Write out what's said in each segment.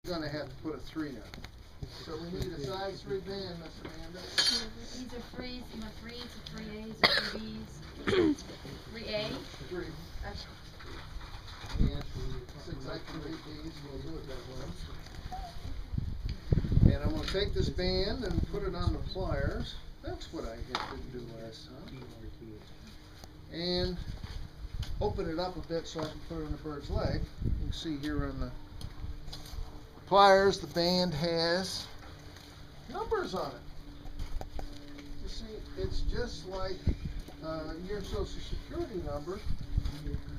gonna have to put a 3 on. So we need a size 3 band, Miss Amanda. These are 3s, some are 3s, some 3As, some 3Bs. 3A? 3. And since I can read these, we'll do it that way. And I'm going to take this band and put it on the pliers. That's what I didn't do last time. And open it up a bit so I can put it on the bird's leg. You can see here on the pliers, the band has numbers on it. You see, it's just like your Social Security number.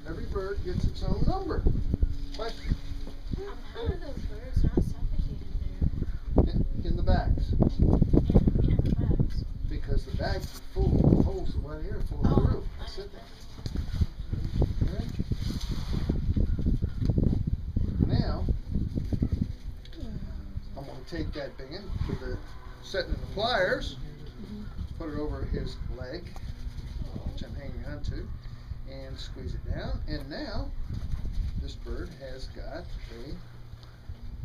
Every bird gets its own number. But How are those birds not suffocating there? in the bags. In the bags. Because the bags are full of holes that let air flow through. Sit there. Okay. Now, I'm going to take that band for the setting of the pliers, put it over his leg, which I'm hanging on to, and squeeze it down. And now, this bird has got a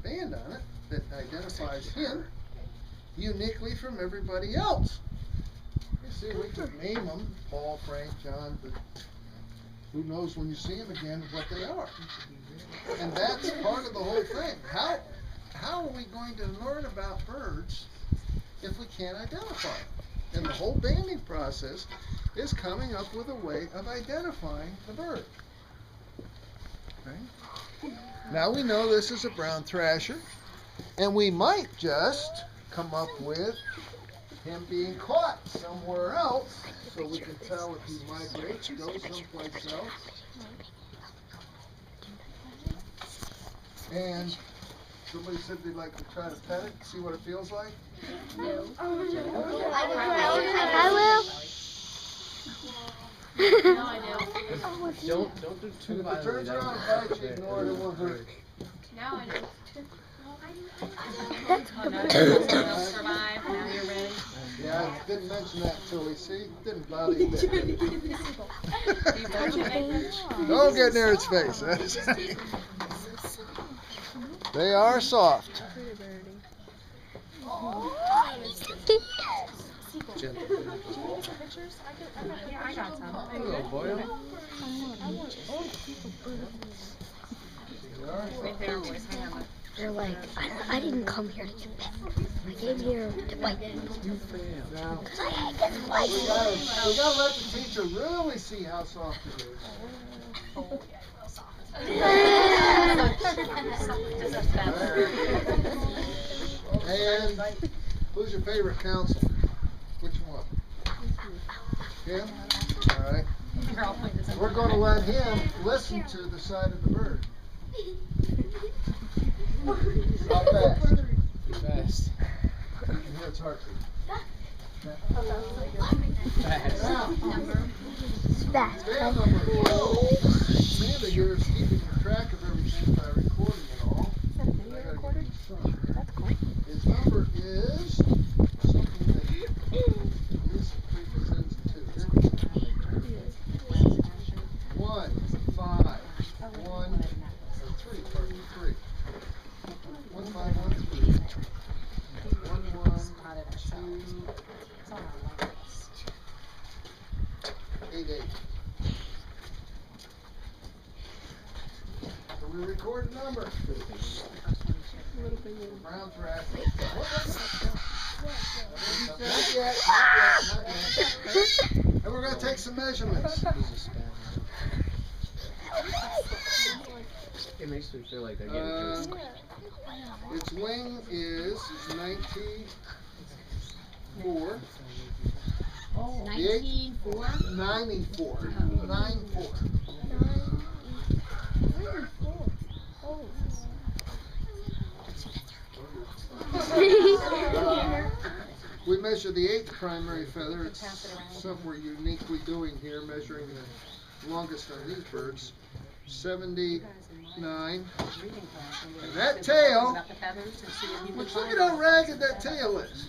band on it that identifies him uniquely from everybody else. You see, we could name them Paul, Frank, John, but who knows when you see them again what they are. And that's part of the whole thing. How are we going to learn about birds if we can't identify them? And the whole banding process is coming up with a way of identifying the bird. Okay? Now we know this is a brown thrasher, and we might just come up with him being caught somewhere else so we can tell if he migrates, goes someplace else. And somebody said they'd like to try to pet it, see what it feels like. No. I will. No, I do. Don't do too If it violently. turns around and bites you, ignore it, it won't hurt. Now I do. That's Oh, no, you'll survive. Now you're ready. Yeah, I didn't mention that till we see. Didn't bother you there. Don't get near its face. They are soft. Gentle. Yeah, I got some. Hello, boy. Right there, boys. Hang on. They're like, I didn't come here to get pet. I came here to bite. Now, Because I hate this place. we gotta let the teacher really see how soft it is. And who's your favorite counselor? Which one? Him? All right. We're going to let him listen to the side of the bird. How fast? Fast. You can hear its heartbeat. Fast. Now, Fast. band number 12. Amanda here is keeping track of everything by recording it all. I gotta get this song. That's cool. His number is something that Lisa presents to. 1, 5, 1, 3, pardon, 3. 1, 5, 1, 3. 1, 1, 2, 8, 8. So we record a number. Brown track. Not yet. And we're going to take some measurements. It makes me feel like they're getting drunk. Its wing is 94. 19.4. 94. 94. We measure the 8th primary feather. It's something we're uniquely doing here, measuring the longest on these birds. 79. And that tail, look at how ragged that tail is.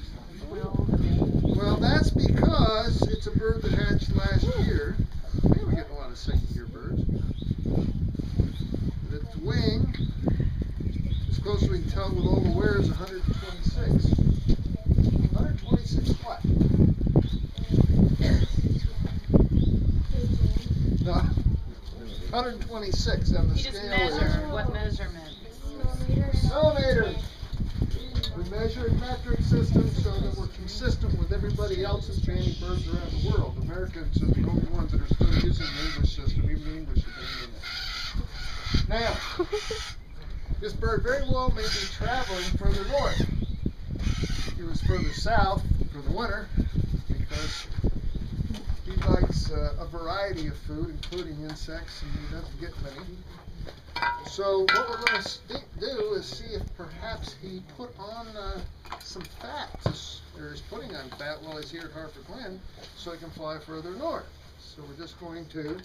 Well, that's because it's a bird that hatched last year. Hey, we're getting a lot of singing here, birds. Its wing is As close as we can tell with all the wear is 126. 126 what? No, 126 on the You scale. just is measured what measurement? millimeters. We measure in metric systems so that we're consistent with everybody else that's banning birds around the world. Americans are the only ones that are still using the English system, even the English are banning it. Now, this bird very well may be traveling further north. He was further south for the winter because he likes a variety of food, including insects, and he doesn't get many. So what we're going to do is see if perhaps he put on some fat, or is putting on fat while he's here at Harford, Glen, so he can fly further north. So we're just going to.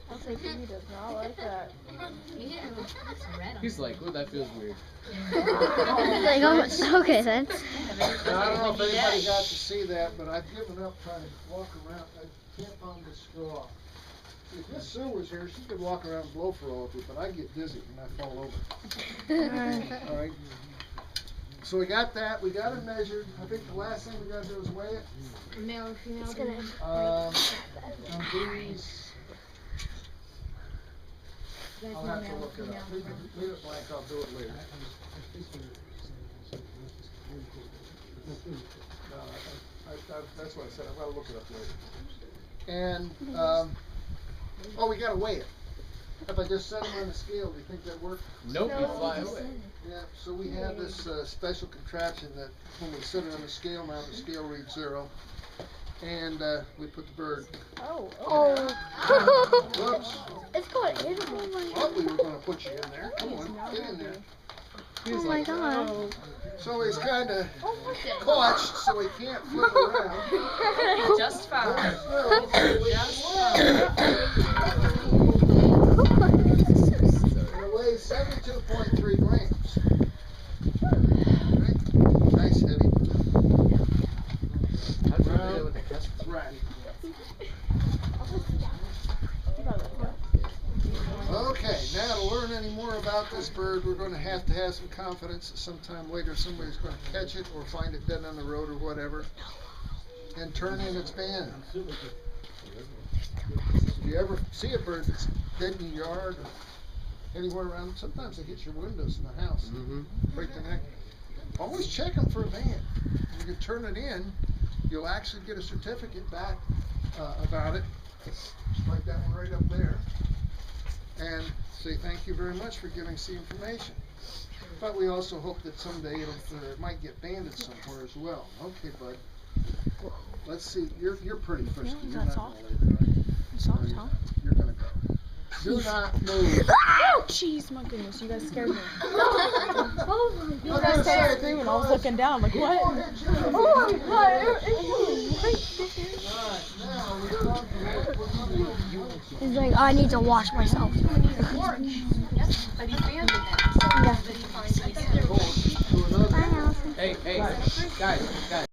I was like, he does not like that. He's like, oh, that feels weird. Like, okay then. Now, I don't know if anybody got to see that, but I've given up trying to walk around. I can't find the straw. See, if Miss Sue was here, she could walk around and blow for all of you, but I get dizzy and I fall over. All right. So we got that. We got it measured. I think the last thing we got to do is weigh it. Male or female? On these, I'll have to look it up. Leave it blank. I'll do it later. That's what I said. I've got to look it up later. And, oh, we got to weigh it. If I just set them on the scale, do you think that worked? Nope, you fly away. Yeah, so we have this special contraption that when we set it on the scale, now the scale reads 0. And we put the bird. Oh. Whoops. It's going in. Oh, we were going to put you in there. Come on, get in there. Oh my god. So he's kind of clutched, so he can't flip around. Just fine. And it weighs 72.3 grams. Right? Nice heavy. How'd you do with the test? Right. Okay, now to learn any more about this bird, we're going to have some confidence that sometime later somebody's going to catch it or find it dead on the road or whatever and turn in its band. If you ever see a bird that's dead in your yard or anywhere around, sometimes they hit your windows in the house, break the neck. Always check them for a band. You can turn it in, you'll actually get a certificate back about it, like that one right up there, and say thank you very much for giving us the information. But we also hope that someday it might get banded somewhere as well. Okay, bud. Let's see. You're pretty frisky. You're not going to lay there, right? Soft, huh? You're going to go. Do not move. Jeez, my goodness, you guys scared me. Oh You guys started screaming. I was looking down. I'm like, what? my god. He's like, I need to wash myself. But he banded that. Yeah. But he finds it. To another. Bye, Allison. Hey, guys.